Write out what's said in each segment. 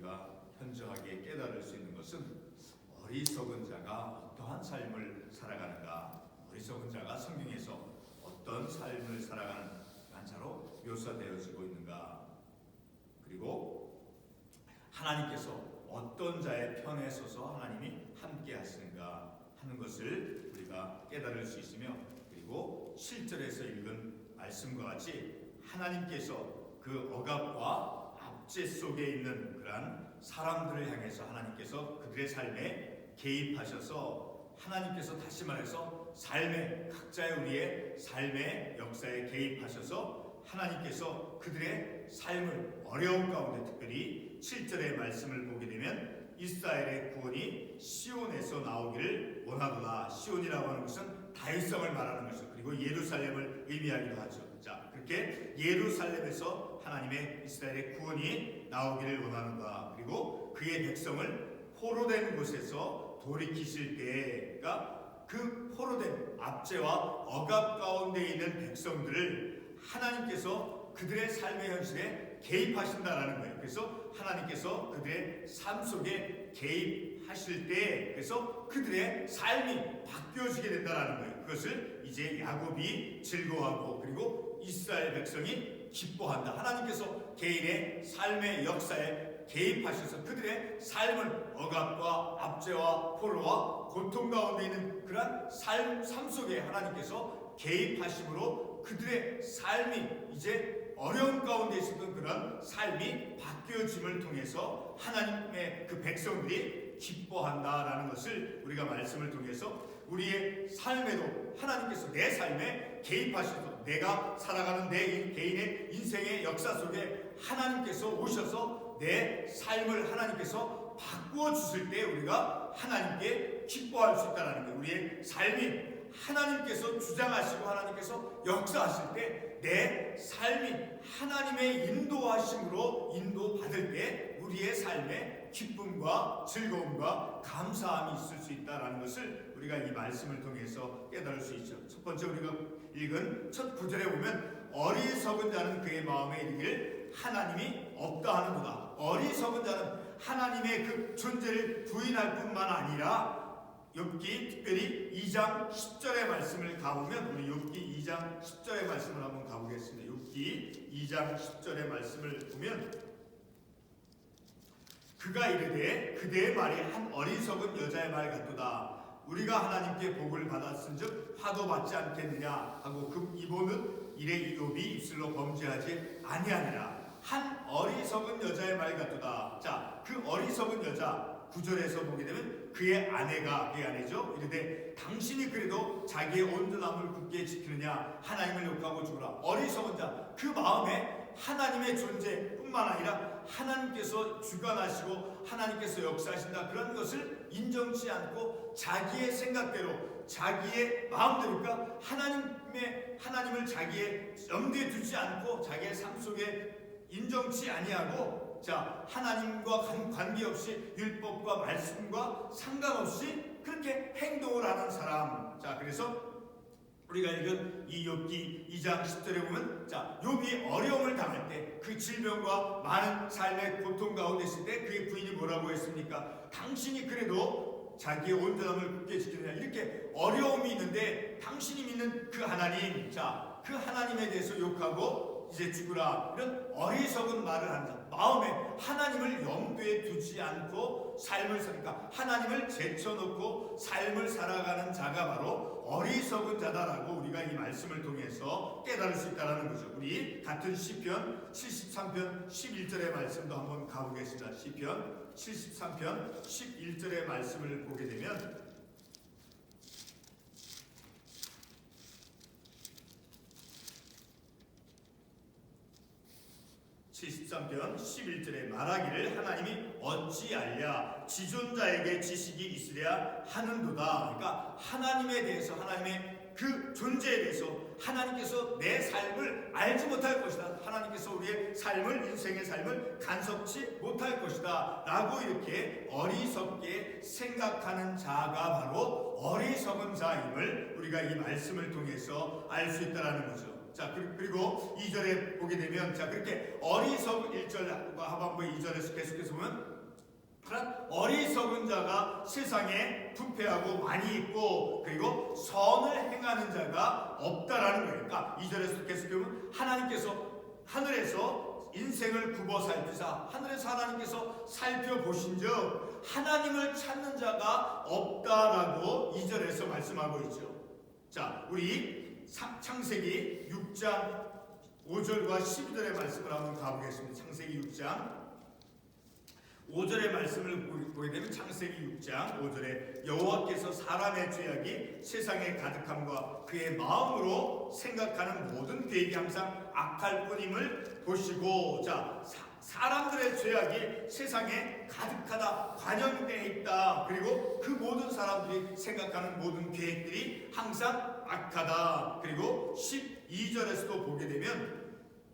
우리가 현저하게 깨달을 수 있는 것은 어리석은 자가 어떠한 삶을 살아가는가, 어리석은 자가 성경에서 어떤 삶을 살아가는 자로 묘사되어지고 있는가, 그리고 하나님께서 어떤 자의 편에 서서 하나님이 함께 하시는가 하는 것을 우리가 깨달을 수 있으며, 그리고 7절에서 읽은 말씀과 같이 하나님께서 그 억압과 압제 속에 있는 그러한 사람들을 향해서 하나님께서 그들의 삶에 개입하셔서, 하나님께서 다시 말해서 삶의 각자의 우리의 삶의 역사에 개입하셔서 하나님께서 그들의 삶을 어려운 가운데, 특별히 7절의 말씀을 보게 되면 이스라엘의 구원이 시온에서 나오기를 원하도다. 시온이라고 하는 것은 다윗성을 말하는 것이죠. 그리고 예루살렘을 의미하기도 하죠. 자, 그렇게 예루살렘에서 하나님의 이스라엘의 구원이 나오기를 원하는가, 그리고 그의 백성을 포로된 곳에서 돌이키실 때, 그러니까 그 포로된 압제와 억압 가운데 있는 백성들을 하나님께서 그들의 삶의 현실에 개입하신다라는 거예요. 그래서 하나님께서 그들의 삶 속에 개입하실 때, 그래서 그들의 삶이 바뀌어지게 된다라는 거예요. 그것을 이제 야곱이 즐거워하고, 그리고 이스라엘 백성이 기뻐한다. 하나님께서 개인의 삶의 역사에 개입하셔서 그들의 삶을 억압과 압제와 포로와 고통 가운데 있는 그러한 삶 속에 하나님께서 개입하심으로 그들의 삶이 이제 어려운 가운데 있었던 그런 삶이 바뀌어짐을 통해서 하나님의 그 백성들이 기뻐한다라는 것을 우리가 말씀을 통해서 우리의 삶에도 하나님께서 내 삶에 개입하셔서 내가 살아가는 내 개인의 인생의 역사 속에 하나님께서 오셔서 내 삶을 하나님께서 바꾸어 주실 때 우리가 하나님께 기뻐할 수 있다는 거예요. 우리의 삶이 하나님께서 주장하시고 하나님께서 역사하실 때 내 삶이 하나님의 인도하심으로 인도받을 때 우리의 삶에 기쁨과 즐거움과 감사함이 있을 수 있다는 것을 우리가 이 말씀을 통해서 깨달을 수 있죠. 첫 번째 우리가 읽은 첫 구절에 보면 어리석은 자는 그의 마음에 이르기를 하나님이 없다 하는도다. 어리석은 자는 하나님의 그 존재를 부인할 뿐만 아니라, 욥기 특별히 2장 10절의 말씀을 가보면, 우리 욥기 2장 10절의 말씀을 한번 가보겠습니다. 욥기 2장 10절의 말씀을 보면, 그가 이르되 그대의 말이 한 어리석은 여자의 말 같도다. 우리가 하나님께 복을 받았은즉 화도 받지 않겠느냐 하고 그 이보는 이래 욥이 입술로 범죄하지 아니하니라. 한 어리석은 여자의 말 같도다. 자, 그 어리석은 여자 9절에서 보게 되면 그의 아내가, 그의 아내죠. 이르되 당신이 그래도 자기의 온전함을 굳게 지키느냐, 하나님을 욕하고 죽으라. 어리석은 자, 그 마음에 하나님의 존재뿐만 아니라 하나님께서 주관하시고 하나님께서 역사하신다, 그런 것을 인정치 않고 자기의 생각대로 자기의 마음대로, 그러니까 하나님을 자기의 염두에 두지 않고 자기의 삶 속에 인정치 아니하고, 자, 하나님과 관계없이 율법과 말씀과 상관없이 그렇게 행동을 하는 사람. 자, 그래서 우리가 읽은 이 욥기 2장 10절에 보면, 자, 욥이 어려움을 당할 때, 그 질병과 많은 삶의 고통 가운데 있을 때 그의 부인이 뭐라고 했습니까? 당신이 그래도 자기의 온전함을 굳게 지키느냐. 이렇게 어려움이 있는데 당신이 믿는 그 하나님, 자, 그 하나님에 대해서 욕하고 이제 죽으라, 이런 어리석은 말을 하는 자, 마음에 하나님을 염두에 두지 않고 삶을 사니까 하나님을 제쳐놓고 삶을 살아가는 자가 바로 어리석은 자다라고 우리가 이 말씀을 통해서 깨달을 수 있다는 거죠. 우리 같은 시편 73편 11절의 말씀도 한번 가보겠습니다. 시편 73편 11절의 말씀을 보게 되면, 73편 11절에 말하기를 하나님이 어찌 알랴 지존자에게 지식이 있으랴 하는도다. 그러니까 하나님에 대해서, 하나님의 그 존재에 대해서 하나님께서 내 삶을 알지 못할 것이다. 하나님께서 우리의 삶을, 인생의 삶을 간섭치 못할 것이다 라고 이렇게 어리석게 생각하는 자가 바로 어리석은 자임을 우리가 이 말씀을 통해서 알 수 있다는 거죠. 자, 그리고 2절에 보게 되면, 자, 그렇게 어리석은 1절과 하반부 2절에서 계속해서 보면 그런 어리석은 자가 세상에 부패하고 많이 있고, 그리고 선을 행하는 자가 없다라는 거예요. 그러니까 2절에서 계속 보면 하나님께서 하늘에서 인생을 굽어 살피사, 하늘에서 하나님께서 살펴보신즉 하나님을 찾는 자가 없다라고 2절에서 말씀하고 있죠. 자, 우리 창세기 6장 5절과 12절의 말씀을 한번 가보겠습니다. 창세기 6장 5절의 말씀을 보게 되면 창세기 6장 5절에 여호와께서 사람의 죄악이 세상에 가득함과 그의 마음으로 생각하는 모든 계획이 항상 악할 뿐임을 보시고, 자, 사람들의 죄악이 세상에 가득하다, 관영되어 있다. 그리고 그 모든 사람들이 생각하는 모든 계획들이 항상 악하다. 그리고 12절에서도 보게 되면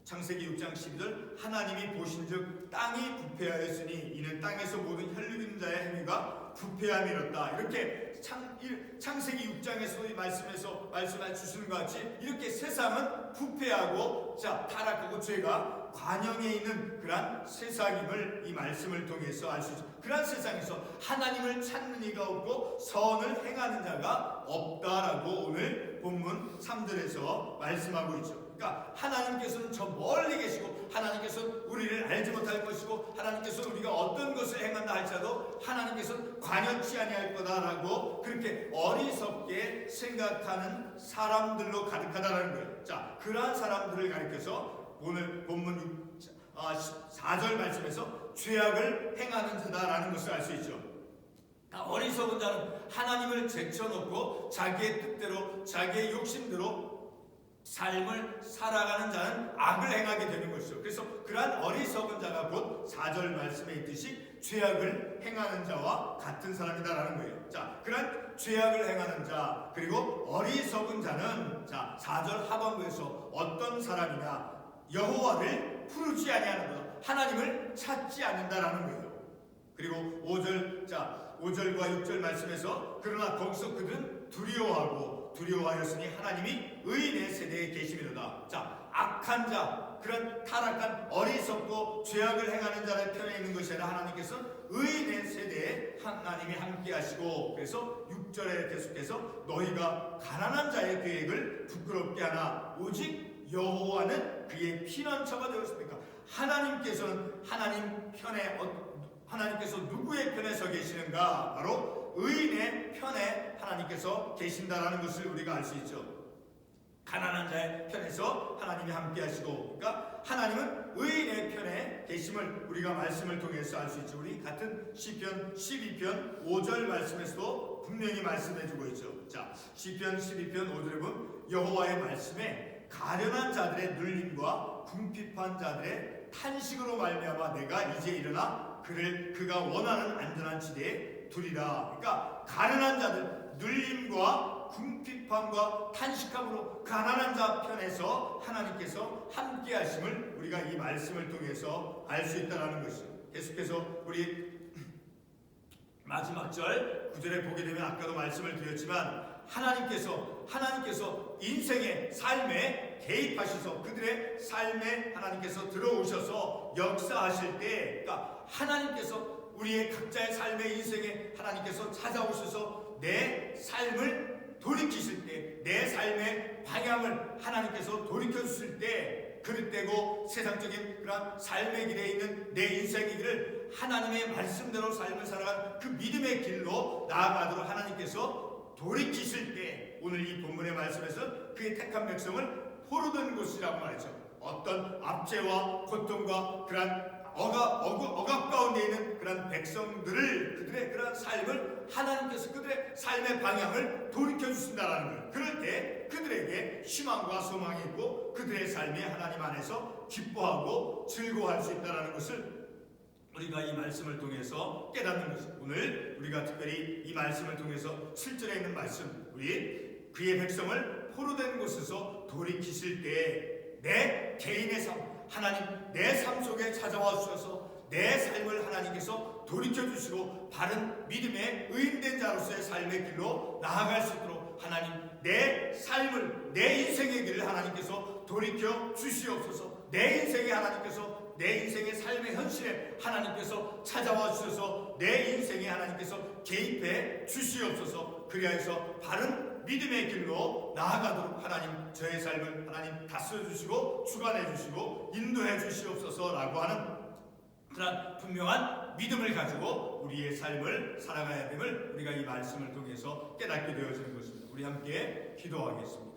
창세기 6장 12절 하나님이 보신즉 땅이 부패하였으니 이는 땅에서 모든 혈육 있는 자의 행위가 부패함이었다. 이렇게 창세기 6장에서 말씀해 주시는 것 같이 이렇게 세상은 부패하고 타락하고 죄가 관영해 있는 그러한 세상임을 이 말씀을 통해서 알 수 있죠. 그러한 세상에서 하나님을 찾는 이가 없고 선을 행하는 자가 없다라고 오늘 본문 3절에서 말씀하고 있죠. 그러니까 하나님께서는 저 멀리 계시고 하나님께서는 우리를 알지 못할 것이고 하나님께서는 우리가 어떤 것을 행한다 할지라도 하나님께서는 관여치 아니할 거다라고 그렇게 어리석게 생각하는 사람들로 가득하다라는 거예요. 자, 그러한 사람들을 가리켜서 오늘 본문 4절 말씀에서 죄악을 행하는 자다라는 것을 알 수 있죠. 어리석은 자는 하나님을 제쳐놓고 자기의 뜻대로 자기의 욕심대로 삶을 살아가는 자는 악을 행하게 되는 것이죠. 그래서 그러한 어리석은 자가 곧 4절 말씀에 있듯이 죄악을 행하는 자와 같은 사람이다라는 거예요. 자, 그러한 죄악을 행하는 자 그리고 어리석은 자는 4절 하반부에서 어떤 사람이냐, 여호와를 부르지 아니하는 거다. 하나님을 찾지 않는다라는 거예요. 그리고 5절과 6절 말씀에서 그러나 거기서 그들은 두려워하였으니 하나님이 의인의 세대에 계심이로다. 자, 악한 자, 그런 타락한 어리석고 죄악을 행하는 자의 편에 있는 것이 아니라 하나님께서 의인의 세대에 하나님이 함께 하시고, 그래서 6절에 계속해서 너희가 가난한 자의 계획을 부끄럽게 하나 오직 여호와는 그의 피난처가 되었습니까? 하나님께서는 하나님께서 누구의 편에 서 계시는가? 바로 의인의 편에 하나님께서 계신다라는 것을 우리가 알 수 있죠. 가난한 자의 편에서 하나님이 함께 하시고, 그러니까 하나님은 의인의 편에 계심을 우리가 말씀을 통해서 알 수 있죠. 우리 같은 시편 12편 5절 말씀에서도 분명히 말씀해주고 있죠. 자, 시편 12편 5절에 보면 여호와의 말씀에 가련한 자들의 눌림과 궁핍한 자들의 탄식으로 말미암아 내가 이제 일어나 그가 원하는 안전한 지대에 두리라. 그러니까 가난한 자들 눌림과 궁핍함과 탄식함으로 가난한 자 편에서 하나님께서 함께 하심을 우리가 이 말씀을 통해서 알 수 있다는 것이죠. 계속해서 우리 마지막 절 9절에 보게 되면 아까도 말씀을 드렸지만 하나님께서 인생의 삶에 개입하셔서 그들의 삶에 하나님께서 들어오셔서 역사하실 때, 그러니까 하나님께서 우리의 각자의 삶의 인생에 하나님께서 찾아오셔서 내 삶을 돌이키실 때, 내 삶의 방향을 하나님께서 돌이켜주실 때, 그릇되고 세상적인 그런 삶의 길에 있는 내 인생의 길을 하나님의 말씀대로 삶을 살아가는 그 믿음의 길로 나아가도록 하나님께서 돌이키실 때, 오늘 이 본문의 말씀에서 그의 택한 백성을 포로된 곳이라고 말했죠. 어떤 압제와 고통과 그런 억압 가운데 있는 그런 백성들을, 그들의 그런 삶을 하나님께서 그들의 삶의 방향을 돌이켜 주신다라는 거예요. 그럴 때 그들에게 희망과 소망이 있고 그들의 삶이 하나님 안에서 기뻐하고 즐거워할 수 있다라는 것을 우리가 이 말씀을 통해서 깨닫는 것입니다. 오늘 우리가 특별히 이 말씀을 통해서 7절에 있는 말씀, 우리 그의 백성을 포로된 곳에서 돌이키실 때 내 개인의 삶, 하나님 내 삶 속에 찾아와 주셔서 내 삶을 하나님께서 돌이켜 주시고 바른 믿음의 의인된 자로서의 삶의 길로 나아갈 수 있도록 하나님 내 삶을, 내 인생의 길을 하나님께서 돌이켜 주시옵소서. 내 인생에 하나님께서 내 인생의 삶의 현실에 하나님께서 찾아와 주셔서 내 인생에 하나님께서 개입해 주시옵소서. 그리하여서 바른 믿음의 길로 나아가도록 하나님 저의 삶을 하나님 다스려 주시고 주관해 주시고 인도해 주시옵소서라고 하는 그런 분명한 믿음을 가지고 우리의 삶을 살아가야 됨을 우리가 이 말씀을 통해서 깨닫게 되어지는 것입니다. 우리 함께 기도하겠습니다.